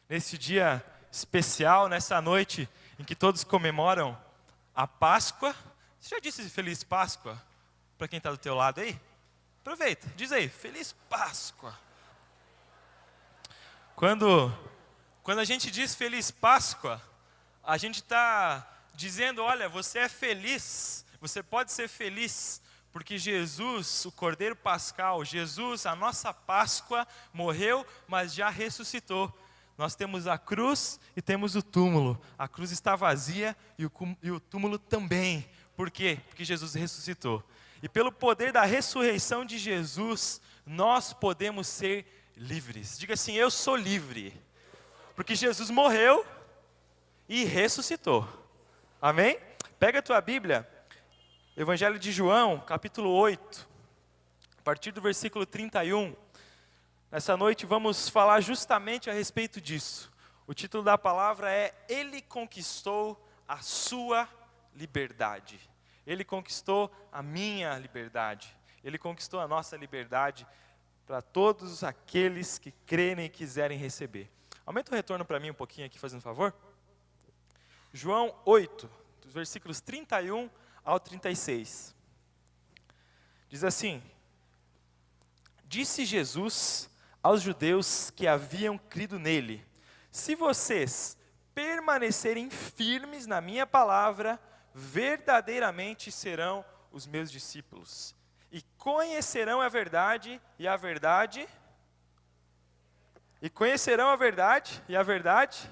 nesse dia especial, nessa noite em que todos comemoram a Páscoa. Você já disse Feliz Páscoa para quem está do teu lado aí? Aproveita, diz aí, Feliz Páscoa. Quando a gente diz Feliz Páscoa, a gente está dizendo, olha, você é feliz, você pode ser feliz, porque Jesus, o Cordeiro Pascal, Jesus, a nossa Páscoa, morreu, mas já ressuscitou. Nós temos a cruz e temos o túmulo. A cruz está vazia e o túmulo também. Por quê? Porque Jesus ressuscitou. E pelo poder da ressurreição de Jesus, nós podemos ser livres. Diga assim, eu sou livre. Porque Jesus morreu e ressuscitou. Amém? Pega a tua Bíblia, Evangelho de João, capítulo 8, a partir do versículo 31. Nessa noite vamos falar justamente a respeito disso. O título da palavra é Ele conquistou a sua liberdade. Ele conquistou a minha liberdade. Ele conquistou a nossa liberdade para todos aqueles que crerem e quiserem receber. Aumenta o retorno para mim um pouquinho aqui, fazendo um favor. João 8, dos versículos 31 ao 36. Diz assim: Disse Jesus aos judeus que haviam crido nele: Se vocês permanecerem firmes na minha palavra, verdadeiramente serão os meus discípulos. E conhecerão a verdade, e a verdade... E conhecerão a verdade, e a verdade...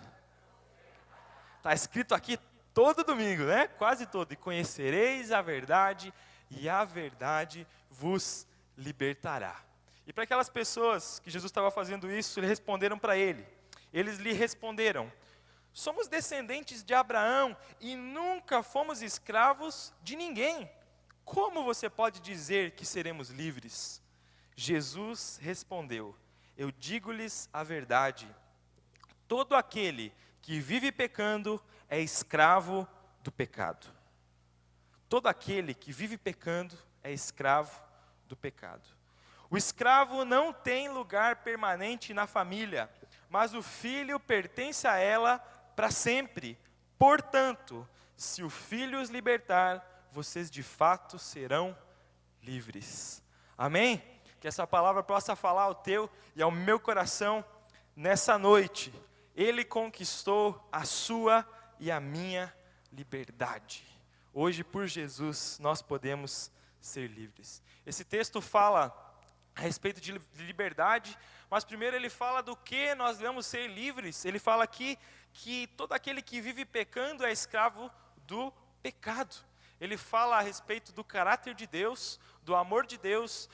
Está escrito aqui todo domingo, né? Quase todo. E conhecereis a verdade, e a verdade vos libertará. E para aquelas pessoas que Jesus estava fazendo isso, eles responderam para ele. Eles lhe responderam: somos descendentes de Abraão e nunca fomos escravos de ninguém. Como você pode dizer que seremos livres? Jesus respondeu: eu digo-lhes a verdade. Todo aquele que vive pecando é escravo do pecado. Todo aquele que vive pecando é escravo do pecado. O escravo não tem lugar permanente na família, mas o filho pertence a ela para sempre. Portanto, se o filho os libertar, vocês de fato serão livres. Amém? Que essa palavra possa falar ao teu e ao meu coração nessa noite. Ele conquistou a sua e a minha liberdade. Hoje, por Jesus, nós podemos ser livres. Esse texto fala a respeito de liberdade, mas primeiro ele fala do que nós devemos ser livres. Ele fala aqui que todo aquele que vive pecando é escravo do pecado. Ele fala a respeito do caráter de Deus, do amor de Deus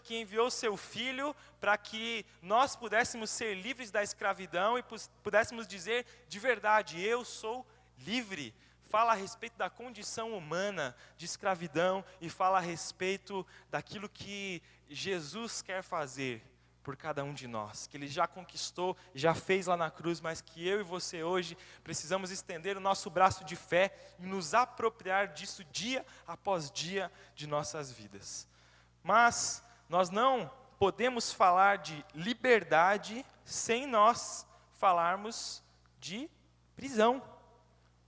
que enviou seu Filho para que nós pudéssemos ser livres da escravidão e pudéssemos dizer de verdade, eu sou livre. Fala a respeito da condição humana de escravidão e fala a respeito daquilo que Jesus quer fazer por cada um de nós, que Ele já conquistou, já fez lá na cruz, mas que eu e você hoje precisamos estender o nosso braço de fé e nos apropriar disso dia após dia de nossas vidas. Mas nós não podemos falar de liberdade sem nós falarmos de prisão,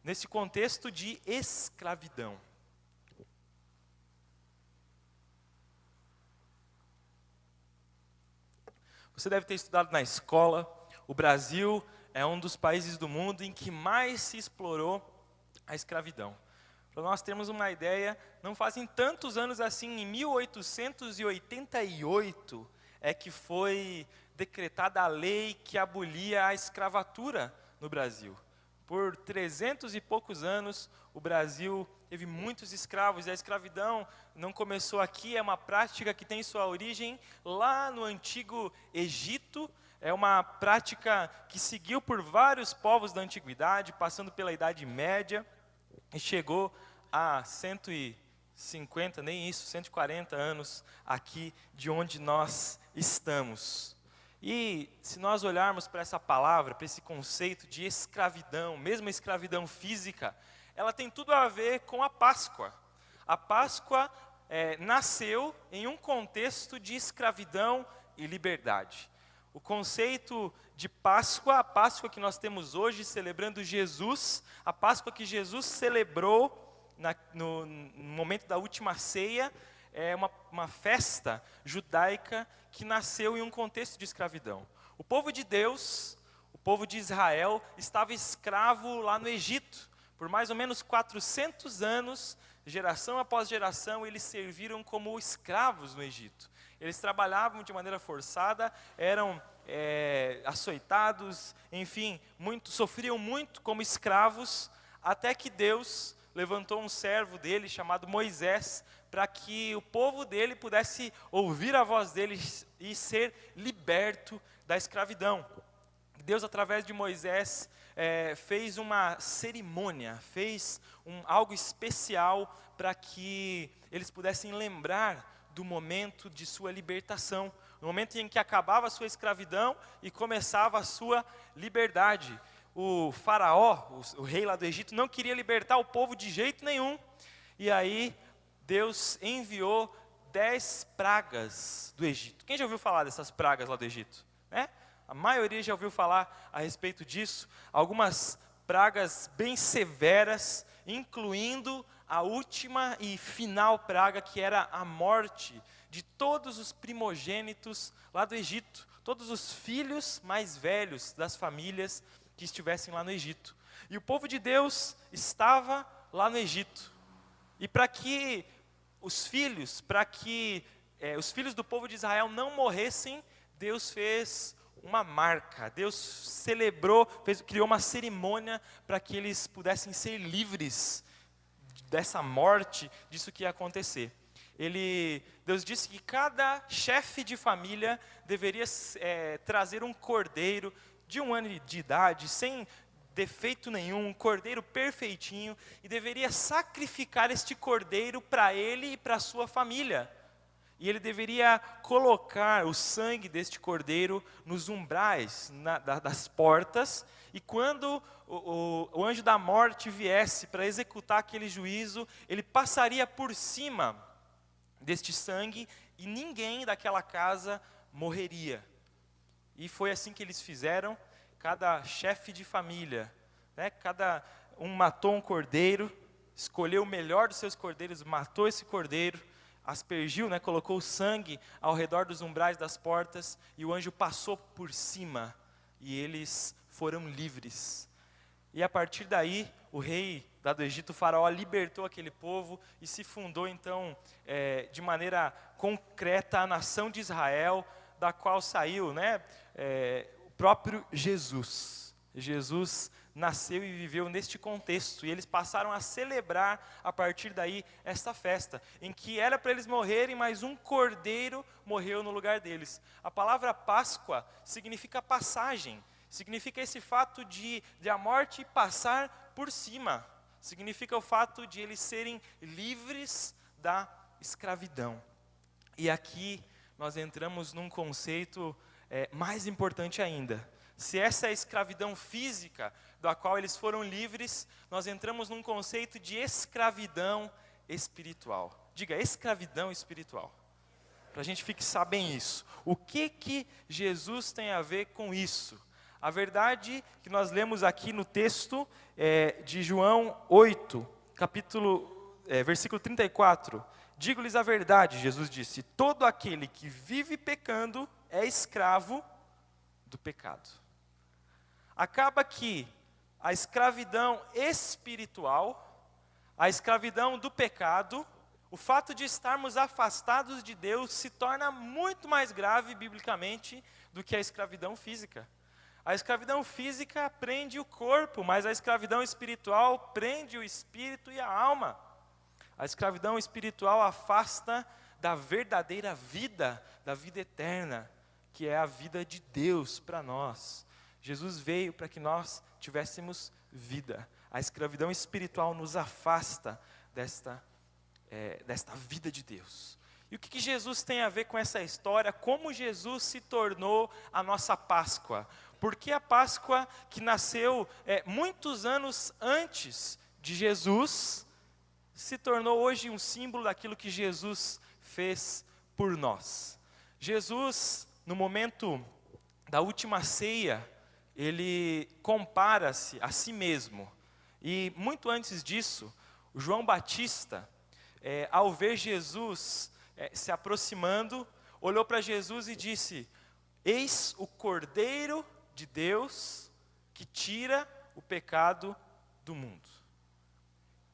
nesse contexto de escravidão. Você deve ter estudado na escola, o Brasil é um dos países do mundo em que mais se explorou a escravidão. Para nós termos uma ideia, não fazem tantos anos assim, em 1888, é que foi decretada a lei que abolia a escravatura no Brasil. Por 300 e poucos anos, o Brasil teve muitos escravos, e a escravidão não começou aqui, é uma prática que tem sua origem lá no antigo Egito, é uma prática que seguiu por vários povos da antiguidade, passando pela Idade Média, e chegou a 150, nem isso, 140 anos aqui de onde nós estamos. E se nós olharmos para essa palavra, para esse conceito de escravidão, mesmo a escravidão física, ela tem tudo a ver com a Páscoa. A Páscoa nasceu em um contexto de escravidão e liberdade. O conceito de Páscoa, a Páscoa que nós temos hoje, celebrando Jesus, a Páscoa que Jesus celebrou no momento da última ceia, é uma festa judaica que nasceu em um contexto de escravidão. O povo de Deus, o povo de Israel, estava escravo lá no Egito. Por mais ou menos 400 anos, geração após geração, eles serviram como escravos no Egito. Eles trabalhavam de maneira forçada, eram açoitados, enfim, sofriam muito como escravos, até que Deus levantou um servo dele chamado Moisés, para que o povo dele pudesse ouvir a voz dele e ser liberto da escravidão. Deus, através de Moisés, fez uma cerimônia, fez algo especial para que eles pudessem lembrar do momento de sua libertação, no momento em que acabava a sua escravidão e começava a sua liberdade. O faraó, o rei lá do Egito, não queria libertar o povo de jeito nenhum, e aí Deus enviou 10 pragas do Egito. Quem já ouviu falar dessas pragas lá do Egito? A maioria já ouviu falar a respeito disso. Algumas pragas bem severas, incluindo a última e final praga, que era a morte de todos os primogênitos lá do Egito, todos os filhos mais velhos das famílias que estivessem lá no Egito. E o povo de Deus estava lá no Egito. E para que os filhos do povo de Israel não morressem, Deus fez uma marca, Deus celebrou, criou uma cerimônia para que eles pudessem ser livres dessa morte, disso que ia acontecer. Deus disse que cada chefe de família deveria trazer um cordeiro de 1 ano de idade, sem defeito nenhum, um cordeiro perfeitinho, e deveria sacrificar este cordeiro para ele e para a sua família. E ele deveria colocar o sangue deste cordeiro nos umbrais das portas, e quando o anjo da morte viesse para executar aquele juízo, ele passaria por cima deste sangue, e ninguém daquela casa morreria. E foi assim que eles fizeram. Cada chefe de família, cada um matou um cordeiro, escolheu o melhor dos seus cordeiros, matou esse cordeiro, aspergiu, colocou o sangue ao redor dos umbrais das portas, e o anjo passou por cima, e eles foram livres. E a partir daí, o rei lá do Egito, o faraó, libertou aquele povo, e se fundou então, de maneira concreta, a nação de Israel, da qual saiu, o próprio Jesus. Jesus nasceu e viveu neste contexto, e eles passaram a celebrar a partir daí esta festa, em que era para eles morrerem, mas um cordeiro morreu no lugar deles. A palavra Páscoa significa passagem, significa esse fato de a morte passar por cima, significa o fato de eles serem livres da escravidão. E aqui nós entramos num conceito mais importante ainda. Se essa é a escravidão física, da qual eles foram livres, nós entramos num conceito de escravidão espiritual. Diga, escravidão espiritual. Para a gente fixar bem isso. O que Jesus tem a ver com isso? A verdade que nós lemos aqui no texto de João 8, versículo 34. Digo-lhes a verdade, Jesus disse, todo aquele que vive pecando é escravo do pecado. Acaba que a escravidão espiritual, a escravidão do pecado, o fato de estarmos afastados de Deus se torna muito mais grave biblicamente do que a escravidão física. A escravidão física prende o corpo, mas a escravidão espiritual prende o espírito e a alma. A escravidão espiritual afasta da verdadeira vida, da vida eterna, que é a vida de Deus para nós. Jesus veio para que nós tivéssemos vida. A escravidão espiritual nos afasta desta vida de Deus. E o que Jesus tem a ver com essa história? Como Jesus se tornou a nossa Páscoa? Porque a Páscoa que nasceu muitos anos antes de Jesus, se tornou hoje um símbolo daquilo que Jesus fez por nós. Jesus, no momento da última ceia, ele compara-se a si mesmo. E muito antes disso, o João Batista, ao ver Jesus se aproximando, olhou para Jesus e disse: eis o Cordeiro de Deus que tira o pecado do mundo.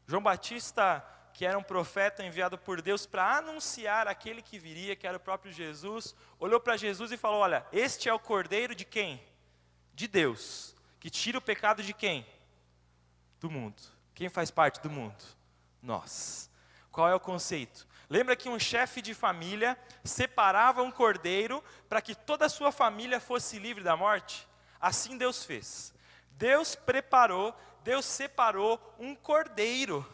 João Batista, que era um profeta enviado por Deus para anunciar aquele que viria, que era o próprio Jesus, olhou para Jesus e falou: olha, este é o Cordeiro de quem? De Deus, que tira o pecado de quem? Do mundo. Quem faz parte do mundo? Nós. Qual é o conceito? Lembra que um chefe de família separava um cordeiro para que toda a sua família fosse livre da morte? Assim Deus fez. Deus separou um cordeiro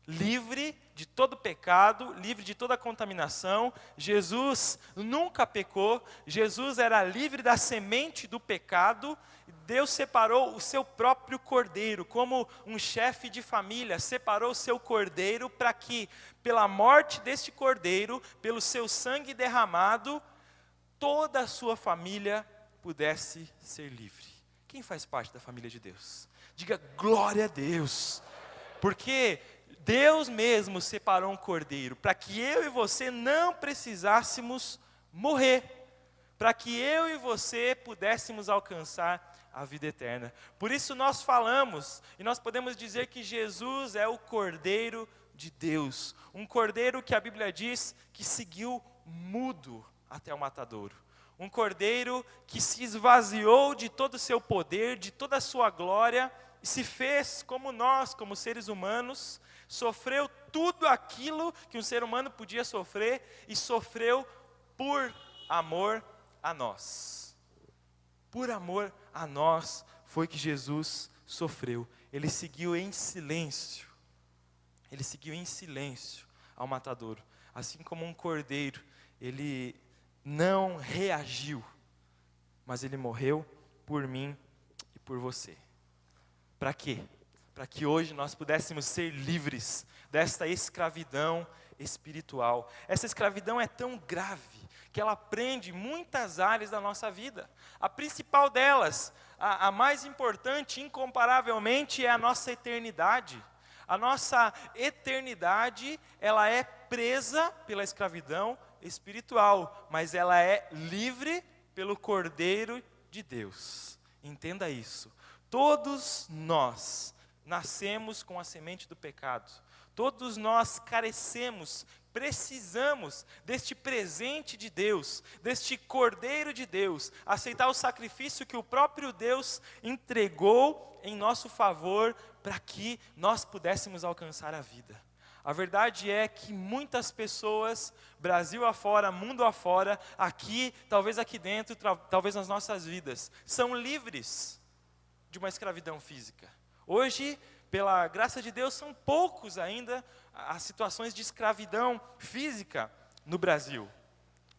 livre de todo pecado, livre de toda contaminação. Jesus nunca pecou, Jesus era livre da semente do pecado. Deus separou o seu próprio cordeiro, como um chefe de família separou o seu cordeiro para que, pela morte deste cordeiro, pelo seu sangue derramado, toda a sua família pudesse ser livre. Quem faz parte da família de Deus? Diga glória a Deus, porque Deus mesmo separou um cordeiro, para que eu e você não precisássemos morrer, para que eu e você pudéssemos alcançar a vida eterna. Por isso nós falamos, e nós podemos dizer que Jesus é o Cordeiro de Deus, um cordeiro que a Bíblia diz que seguiu mudo até o matadouro. Um cordeiro que se esvaziou de todo o seu poder, de toda a sua glória, e se fez como nós, como seres humanos, sofreu tudo aquilo que um ser humano podia sofrer, e sofreu por amor a nós. Por amor a nós foi que Jesus sofreu. Ele seguiu em silêncio. Ele seguiu em silêncio ao matadouro. Assim como um cordeiro, ele não reagiu, mas ele morreu por mim e por você. Para quê? Para que hoje nós pudéssemos ser livres desta escravidão espiritual. Essa escravidão é tão grave que ela prende muitas áreas da nossa vida. A principal delas, a mais importante, incomparavelmente, é a nossa eternidade. A nossa eternidade, ela é presa pela escravidão espiritual, mas ela é livre pelo Cordeiro de Deus. Entenda isso. Todos nós nascemos com a semente do pecado. Todos nós carecemos, precisamos deste presente de Deus, deste Cordeiro de Deus, aceitar o sacrifício que o próprio Deus entregou em nosso favor para que nós pudéssemos alcançar a vida. A verdade é que muitas pessoas, Brasil afora, mundo afora, aqui, talvez aqui dentro, talvez nas nossas vidas, são livres de uma escravidão física. Hoje, pela graça de Deus, são poucos ainda as situações de escravidão física no Brasil.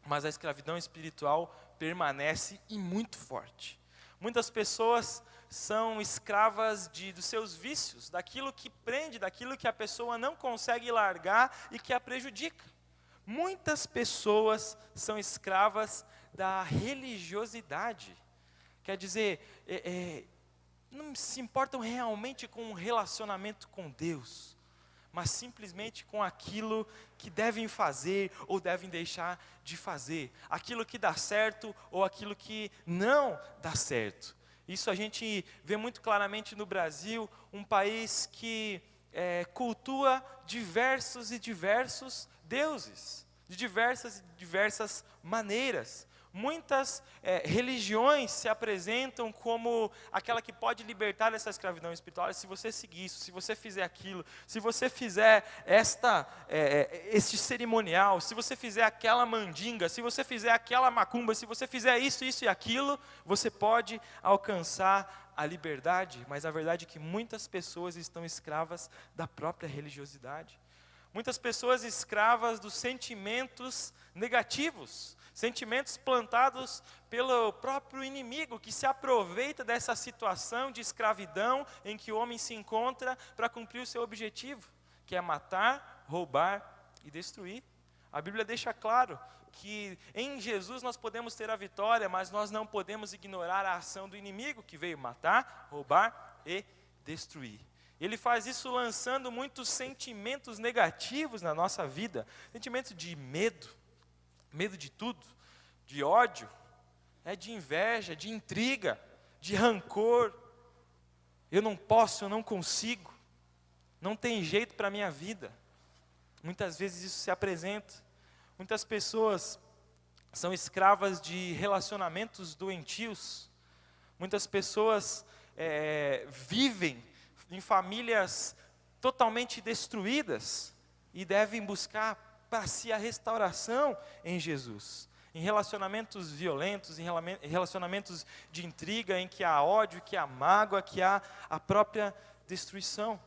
Mas a escravidão espiritual permanece e muito forte. Muitas pessoas são escravas dos seus vícios, daquilo que prende, daquilo que a pessoa não consegue largar e que a prejudica. Muitas pessoas são escravas da religiosidade. Quer dizer, não se importam realmente com um relacionamento com Deus, mas simplesmente com aquilo que devem fazer ou devem deixar de fazer, aquilo que dá certo ou aquilo que não dá certo. Isso a gente vê muito claramente no Brasil, um país que cultua diversos e diversos deuses, de diversas maneiras. Muitas religiões se apresentam como aquela que pode libertar dessa escravidão espiritual. Se você seguir isso, se você fizer aquilo, se você fizer este cerimonial, se você fizer aquela mandinga, se você fizer aquela macumba, se você fizer isso e aquilo, você pode alcançar a liberdade. Mas a verdade é que muitas pessoas estão escravas da própria religiosidade. Muitas pessoas escravas dos sentimentos negativos, sentimentos plantados pelo próprio inimigo, que se aproveita dessa situação de escravidão em que o homem se encontra para cumprir o seu objetivo, que é matar, roubar e destruir. A Bíblia deixa claro que em Jesus nós podemos ter a vitória, mas nós não podemos ignorar a ação do inimigo que veio matar, roubar e destruir. Ele faz isso lançando muitos sentimentos negativos na nossa vida, sentimento de medo de tudo, de ódio, de inveja, de intriga, de rancor. Eu não posso, eu não consigo, não tem jeito para a minha vida. Muitas vezes isso se apresenta. Muitas pessoas são escravas de relacionamentos doentios. Muitas pessoas vivem em famílias totalmente destruídas e devem buscar para si a restauração em Jesus. Em relacionamentos violentos, em relacionamentos de intriga, em que há ódio, que há mágoa, que há a própria destruição.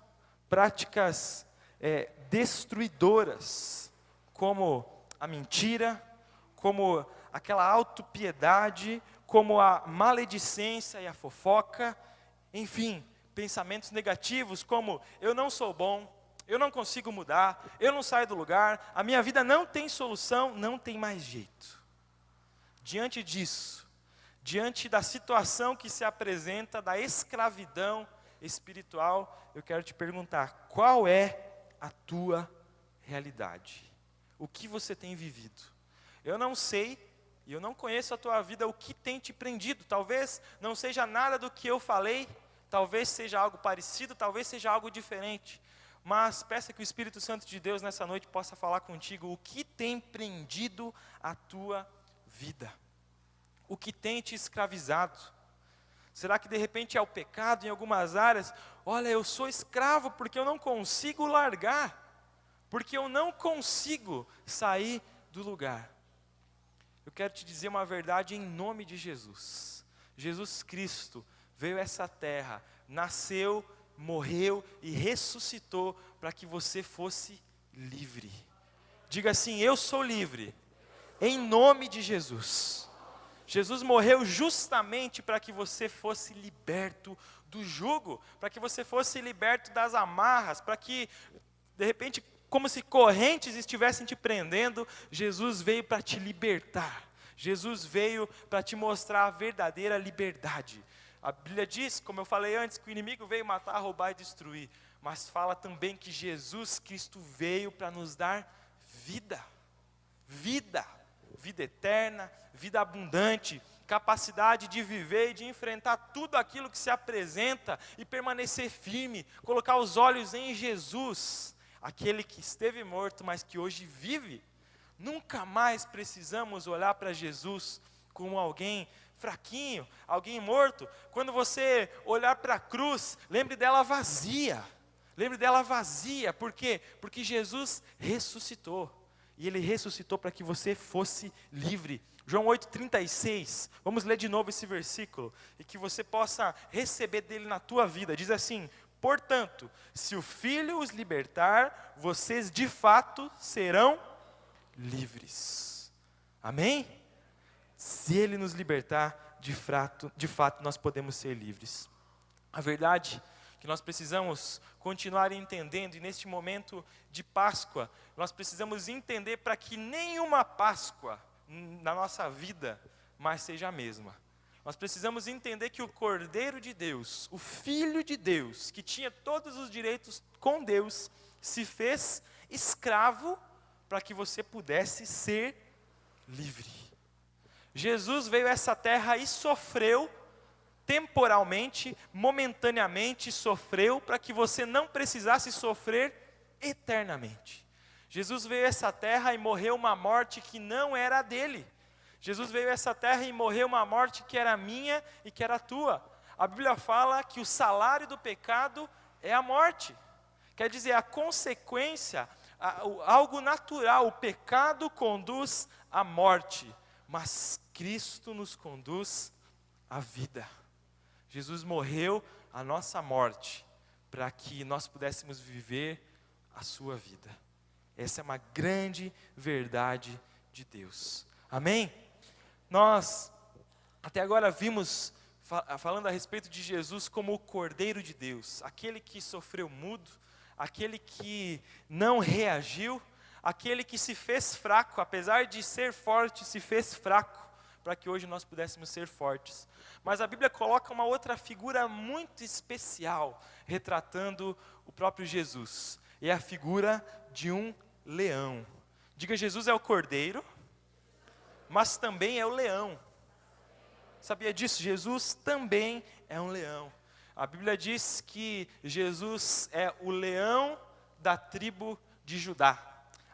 Práticas destruidoras, como a mentira, como aquela autopiedade, como a maledicência e a fofoca, enfim, pensamentos negativos como eu não sou bom, eu não consigo mudar, eu não saio do lugar, a minha vida não tem solução, não tem mais jeito. Diante disso, diante da situação que se apresenta, da escravidão espiritual, eu quero te perguntar, qual é a tua realidade? O que você tem vivido? Eu não sei, e eu não conheço a tua vida, o que tem te prendido. Talvez não seja nada do que eu falei, talvez seja algo parecido, talvez seja algo diferente. Mas peça que o Espírito Santo de Deus nessa noite possa falar contigo o que tem prendido a tua vida. O que tem te escravizado. Será que de repente é o pecado em algumas áreas? Olha, eu sou escravo porque eu não consigo largar. Porque eu não consigo sair do lugar. Eu quero te dizer uma verdade em nome de Jesus. Jesus Cristo veio a essa terra, nasceu, morreu e ressuscitou para que você fosse livre. Diga assim, eu sou livre, em nome de Jesus. Jesus morreu justamente para que você fosse liberto do jugo, para que você fosse liberto das amarras, para que, de repente, como se correntes estivessem te prendendo, Jesus veio para te libertar. Jesus veio para te mostrar a verdadeira liberdade. A Bíblia diz, como eu falei antes, que o inimigo veio matar, roubar e destruir. Mas fala também que Jesus Cristo veio para nos dar vida. Vida. Vida eterna, vida abundante, capacidade de viver e de enfrentar tudo aquilo que se apresenta e permanecer firme, colocar os olhos em Jesus, aquele que esteve morto, mas que hoje vive. Nunca mais precisamos olhar para Jesus como alguém fraquinho, alguém morto. Quando você olhar para a cruz, lembre dela vazia. Lembre dela vazia, por quê? Porque Jesus ressuscitou. E Ele ressuscitou para que você fosse livre. João 8,36, vamos ler de novo esse versículo, e que você possa receber dele na tua vida. Diz assim, portanto, se o Filho os libertar, vocês de fato serão livres. Amém? Se Ele nos libertar, de fato nós podemos ser livres. A verdade que nós precisamos continuar entendendo, e neste momento de Páscoa, nós precisamos entender para que nenhuma Páscoa na nossa vida mais seja a mesma. Nós precisamos entender que o Cordeiro de Deus, o Filho de Deus, que tinha todos os direitos com Deus, se fez escravo para que você pudesse ser livre. Jesus veio a essa terra e sofreu temporalmente, momentaneamente sofreu, para que você não precisasse sofrer eternamente. Jesus veio a essa terra e morreu uma morte que não era dele. Jesus veio a essa terra e morreu uma morte que era minha e que era tua. A Bíblia fala que o salário do pecado é a morte. Quer dizer, a consequência, algo natural, o pecado conduz à morte, mas Cristo nos conduz à vida. Jesus morreu a nossa morte, para que nós pudéssemos viver a sua vida. Essa é uma grande verdade de Deus. Amém? Nós, até agora vimos, falando a respeito de Jesus como o Cordeiro de Deus, aquele que sofreu mudo, aquele que não reagiu, aquele que se fez fraco, apesar de ser forte, se fez fraco, para que hoje nós pudéssemos ser fortes. Mas a Bíblia coloca uma outra figura muito especial, retratando o próprio Jesus. E é a figura de um leão. Diga, Jesus é o cordeiro, mas também é o leão. Sabia disso? Jesus também é um leão. A Bíblia diz que Jesus é o leão da tribo de Judá.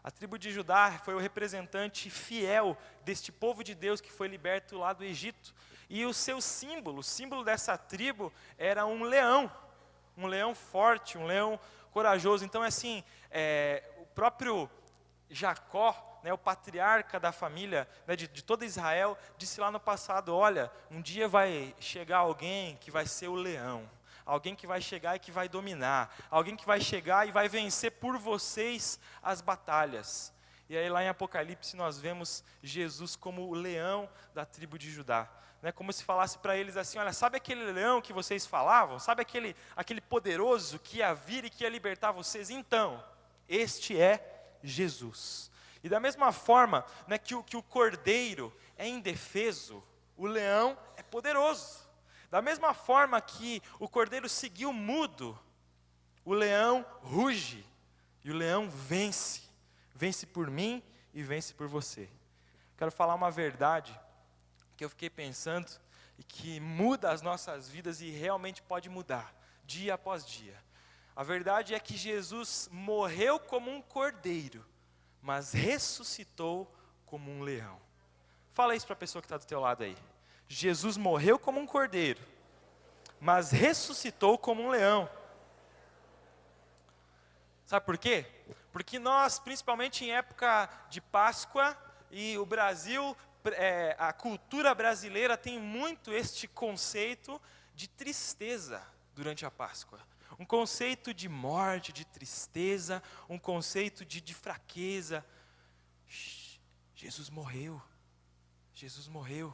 A tribo de Judá foi o representante fiel deste povo de Deus que foi liberto lá do Egito. E o seu símbolo, o símbolo dessa tribo era um leão forte, um leão corajoso. Então, assim, o próprio Jacó, né, o patriarca da família, né, de toda Israel, disse lá no passado, olha, um dia vai chegar alguém que vai ser o leão. Alguém que vai chegar e que vai dominar. Alguém que vai chegar e vai vencer por vocês as batalhas. E aí lá em Apocalipse nós vemos Jesus como o leão da tribo de Judá. Né, como se falasse para eles assim, olha, sabe aquele leão que vocês falavam? Sabe aquele poderoso que ia vir e que ia libertar vocês? Então, este é Jesus. E da mesma forma, né, que o cordeiro é indefeso, o leão é poderoso. Da mesma forma que o cordeiro seguiu mudo, o leão ruge e o leão vence. Vence por mim e vence por você. Quero falar uma verdade que eu fiquei pensando e que muda as nossas vidas e realmente pode mudar, dia após dia. A verdade é que Jesus morreu como um cordeiro, mas ressuscitou como um leão. Fala isso para a pessoa que está do teu lado aí. Jesus morreu como um cordeiro, mas ressuscitou como um leão. Sabe por quê? Porque nós, principalmente em época de Páscoa, e o Brasil, a cultura brasileira tem muito este conceito de tristeza durante a Páscoa. Um conceito de morte, de tristeza, um conceito de fraqueza. Jesus morreu. Jesus morreu.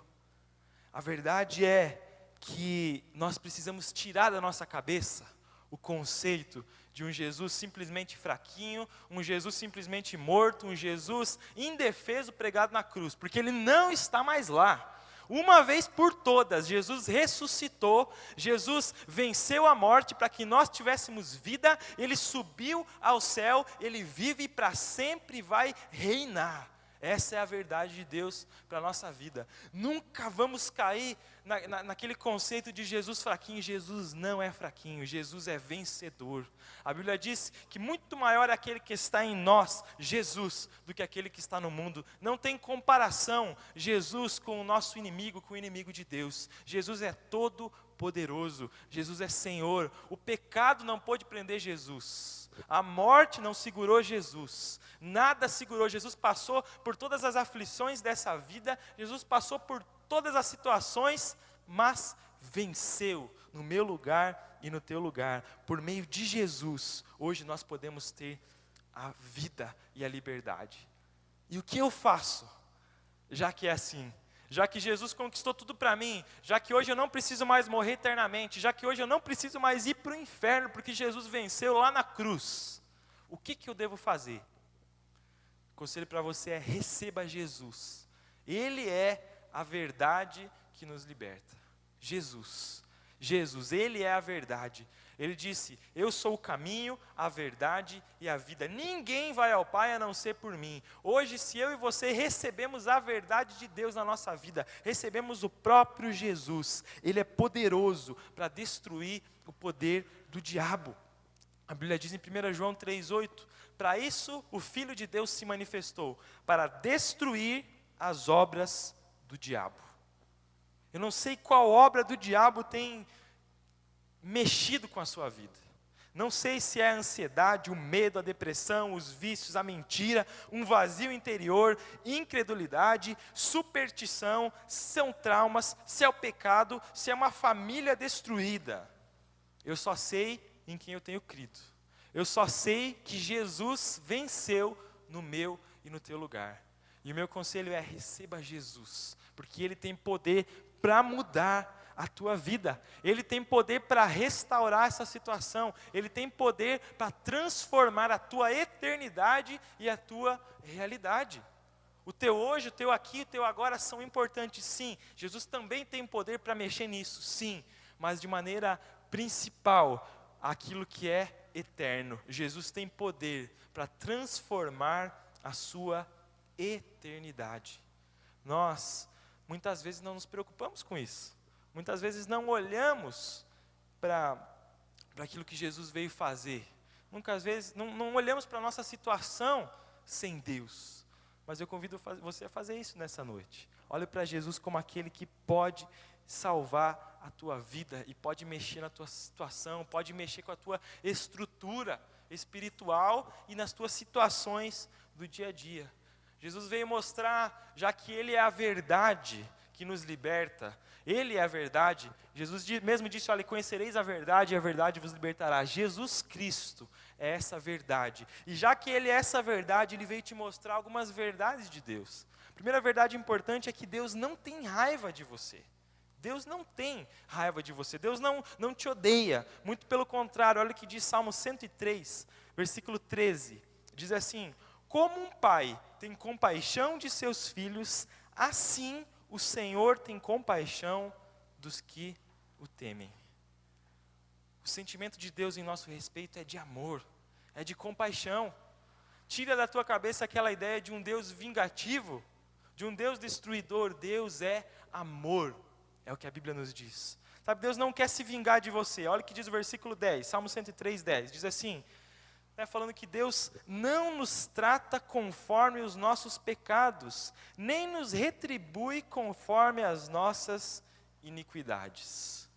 A verdade é que nós precisamos tirar da nossa cabeça o conceito de um Jesus simplesmente fraquinho, um Jesus simplesmente morto, um Jesus indefeso pregado na cruz, porque ele não está mais lá. Uma vez por todas, Jesus ressuscitou, Jesus venceu a morte para que nós tivéssemos vida, ele subiu ao céu, ele vive e para sempre vai reinar. Essa é a verdade de Deus para a nossa vida. Nunca vamos cair naquele conceito de Jesus fraquinho. Jesus não é fraquinho, Jesus é vencedor. A Bíblia diz que muito maior é aquele que está em nós, Jesus, do que aquele que está no mundo. Não tem comparação Jesus com o nosso inimigo, com o inimigo de Deus. Jesus é todo poderoso, Jesus é Senhor. O pecado não pôde prender Jesus. A morte não segurou Jesus, nada segurou. Jesus passou por todas as aflições dessa vida, Jesus passou por todas as situações, mas venceu no meu lugar e no teu lugar. Por meio de Jesus, hoje nós podemos ter a vida e a liberdade. E o que eu faço, já que é assim? Já que Jesus conquistou tudo para mim, já que hoje eu não preciso mais morrer eternamente, já que hoje eu não preciso mais ir para o inferno, porque Jesus venceu lá na cruz, o que eu devo fazer? O conselho para você é: receba Jesus. Ele é a verdade que nos liberta. Jesus, Ele é a verdade. Ele disse: eu sou o caminho, a verdade e a vida. Ninguém vai ao Pai a não ser por mim. Hoje, se eu e você recebemos a verdade de Deus na nossa vida, recebemos o próprio Jesus. Ele é poderoso para destruir o poder do diabo. A Bíblia diz em 1 João 3,8, para isso o Filho de Deus se manifestou, para destruir as obras do diabo. Eu não sei qual obra do diabo tem mexido com a sua vida. Não sei se é a ansiedade, o medo, a depressão, os vícios, a mentira, um vazio interior, incredulidade, superstição, se são traumas, se é o pecado, se é uma família destruída. Eu só sei em quem eu tenho crido. Eu só sei que Jesus venceu no meu e no teu lugar. E o meu conselho é: receba Jesus, porque Ele tem poder para mudar a tua vida. Ele tem poder para restaurar essa situação. Ele tem poder para transformar a tua eternidade e a tua realidade. O teu hoje, o teu aqui, o teu agora são importantes, sim. Jesus também tem poder para mexer nisso, sim. Mas de maneira principal, aquilo que é eterno. Jesus tem poder para transformar a sua eternidade. Nós, muitas vezes, não nos preocupamos com isso. Muitas vezes não olhamos para aquilo que Jesus veio fazer. Muitas vezes não olhamos para a nossa situação sem Deus. Mas eu convido você a fazer isso nessa noite. Olhe para Jesus como aquele que pode salvar a tua vida e pode mexer na tua situação, pode mexer com a tua estrutura espiritual e nas tuas situações do dia a dia. Jesus veio mostrar, já que Ele é a verdade que nos liberta, Ele é a verdade. Jesus mesmo disse, olha, conhecereis a verdade e a verdade vos libertará. Jesus Cristo é essa verdade. E já que Ele é essa verdade, Ele veio te mostrar algumas verdades de Deus. A primeira verdade importante é que Deus não tem raiva de você. Deus não tem raiva de você. Deus não te odeia. Muito pelo contrário, olha o que diz Salmo 103, versículo 13. Diz assim, como um pai tem compaixão de seus filhos, assim o Senhor tem compaixão dos que o temem. O sentimento de Deus em nosso respeito é de amor, é de compaixão. Tira da tua cabeça aquela ideia de um Deus vingativo, de um Deus destruidor. Deus é amor, é o que a Bíblia nos diz. Sabe, Deus não quer se vingar de você. Olha o que diz o versículo 10, Salmo 103, 10. Diz assim, falando que Deus não nos trata conforme os nossos pecados, nem nos retribui conforme as nossas iniquidades.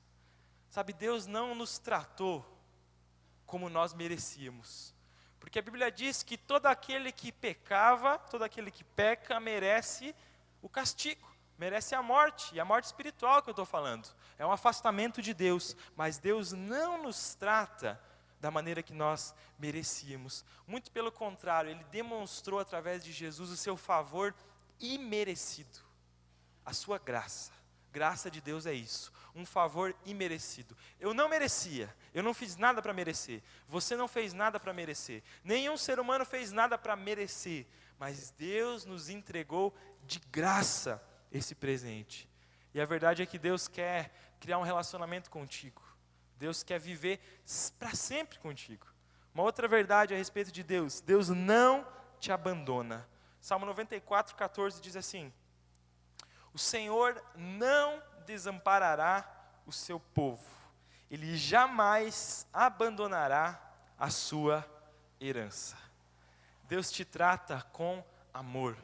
Sabe, Deus não nos tratou como nós merecíamos. Porque a Bíblia diz que todo aquele que pecava, todo aquele que peca, merece o castigo, merece a morte, e a morte espiritual que eu estou falando. É um afastamento de Deus, mas Deus não nos trata da maneira que nós merecíamos. Muito pelo contrário, Ele demonstrou através de Jesus o seu favor imerecido, a sua graça. Graça de Deus é isso, um favor imerecido. Eu não merecia, eu não fiz nada para merecer, você não fez nada para merecer, nenhum ser humano fez nada para merecer, mas Deus nos entregou de graça esse presente. E a verdade é que Deus quer criar um relacionamento contigo, Deus quer viver para sempre contigo. Uma outra verdade a respeito de Deus, Deus não te abandona. Salmo 94, 14 diz assim, o Senhor não desamparará o seu povo, Ele jamais abandonará a sua herança. Deus te trata com amor,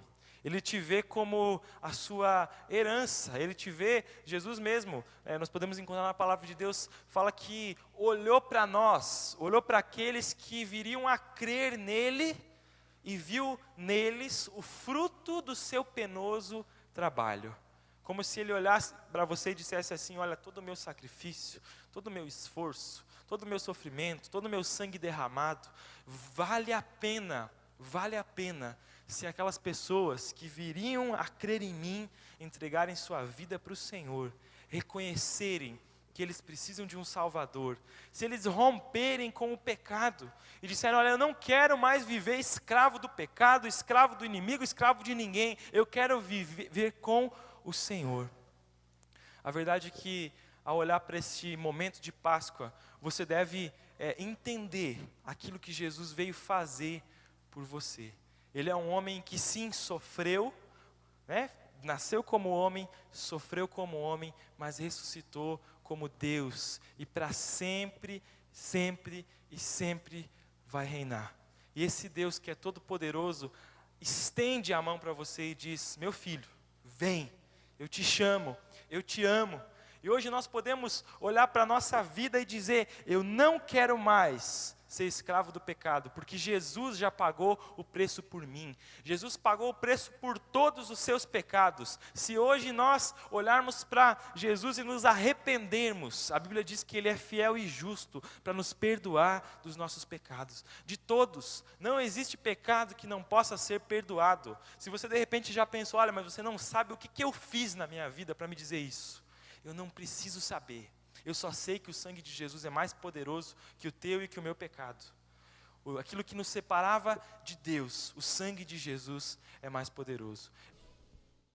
Ele te vê como a sua herança, Ele te vê, Jesus mesmo, nós podemos encontrar na palavra de Deus, fala que olhou para nós, olhou para aqueles que viriam a crer nele, e viu neles o fruto do seu penoso trabalho. Como se Ele olhasse para você e dissesse assim, olha, todo o meu sacrifício, todo o meu esforço, todo o meu sofrimento, todo o meu sangue derramado, vale a pena, se aquelas pessoas que viriam a crer em mim, entregarem sua vida para o Senhor, reconhecerem que eles precisam de um Salvador, se eles romperem com o pecado, e disserem, olha, eu não quero mais viver escravo do pecado, escravo do inimigo, escravo de ninguém, eu quero viver com o Senhor. A verdade é que, ao olhar para este momento de Páscoa, você deve entender aquilo que Jesus veio fazer por você. Ele é um homem que sim, sofreu, nasceu como homem, sofreu como homem, mas ressuscitou como Deus, e para sempre, sempre e sempre vai reinar. E esse Deus que é todo poderoso, estende a mão para você e diz, meu filho, vem, eu te chamo, eu te amo. E hoje nós podemos olhar para a nossa vida e dizer, eu não quero mais ser escravo do pecado, porque Jesus já pagou o preço por mim. Jesus pagou o preço por todos os seus pecados. Se hoje nós olharmos para Jesus e nos arrependermos, a Bíblia diz que Ele é fiel e justo para nos perdoar dos nossos pecados. De todos, não existe pecado que não possa ser perdoado. Se você de repente já pensou, olha, mas você não sabe o que eu fiz na minha vida para me dizer isso. Eu não preciso saber. Eu só sei que o sangue de Jesus é mais poderoso que o teu e que o meu pecado. Aquilo que nos separava de Deus, o sangue de Jesus é mais poderoso.